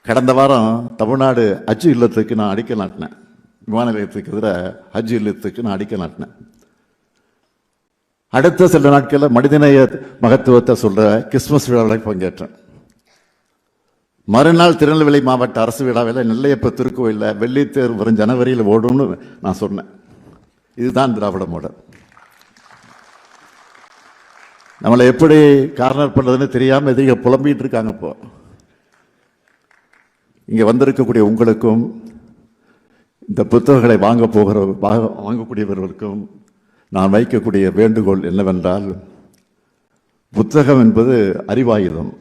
கடந்த வாரம் தமிழ்நாடு ஹஜ் இல்லத்துக்கு நான் அடிக்கல் நாட்டினேன். விமான நிலையத்துக்கு எதிராக ஹஜ் இல்லத்துக்கு நான் அடிக்கல் நாட்டினேன். அடுத்த சில நாட்களில் மனிதநேய மகத்துவத்தை சொல்ற கிறிஸ்துமஸ் விழாவில் பங்கேற்றேன். மறுநாள் திருநெல்வேலி மாவட்ட அரசு விழாவில் நெல்லையப்ப திருக்கோயிலில் வெள்ளித்தேர் வரும் ஜனவரியில் ஓடும்னு நான் சொன்னேன். இதுதான் திராவிட மாடல். நம்மளை எப்படி கார்னர் பண்றதுன்னு தெரியாம எதிரிக புலம்பிட்டு இருக்காங்க. இப்போ இங்க வந்திருக்கக்கூடிய உங்களுக்கும் இந்த புத்தகங்களை வாங்கக்கூடியவர்களுக்கும் நான் வைக்கக்கூடிய வேண்டுகோள் என்னவென்றால், புத்தகம் என்பது அறிவாயுதம்.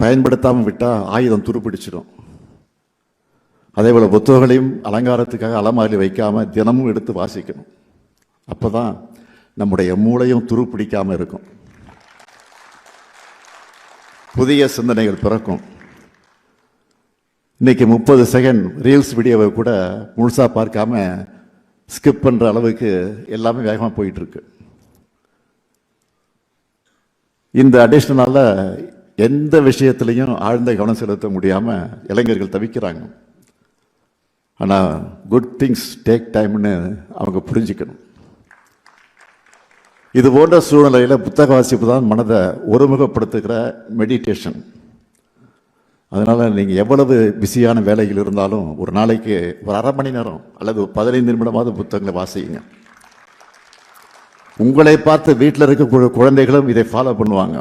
பயன்படுத்தாமல் விட்டால் ஆயுதம் துருப்பிடிச்சிடும். அதே போல புத்தகங்களையும் அலங்காரத்துக்காக அலமாரி வைக்காம தினமும் எடுத்து வாசிக்கணும். அப்பதான் நம்முடைய மூளையும் துருப்பிடிக்காம இருக்கும், புதிய சிந்தனைகள் பிறக்கும். இன்னைக்கு 30 செகண்ட் ரீல்ஸ் வீடியோவை கூட முழுசா பார்க்காம ஸ்கிப் பண்ற அளவுக்கு எல்லாமே வேகமாக போயிட்டு இருக்கு. இந்த அடிஷனலால எந்த விஷயத்திலையும் ஆழ்ந்த கவனம் செலுத்த முடியாம இளைஞர்கள் தவிக்கிறாங்க. ஆனா குட் திங்ஸ் டேக் டைம்னு அவங்க புரிஞ்சுக்கணும். இது போன்ற சூழ்நிலையில புத்தக வாசிப்பு தான் மனதை ஒருமுகப்படுத்துகிற மெடிடேஷன். அதனால நீங்க எவ்வளவு பிஸியான வேலைகள் இருந்தாலும் ஒரு நாளைக்கு ஒரு அரை மணி நேரம் அல்லது 15 நிமிடமாவது புத்தகங்களை வாசிங்க. உங்களை பார்த்து வீட்டில் இருக்கக்கூடிய குழந்தைகளும் இதை ஃபாலோ பண்ணுவாங்க.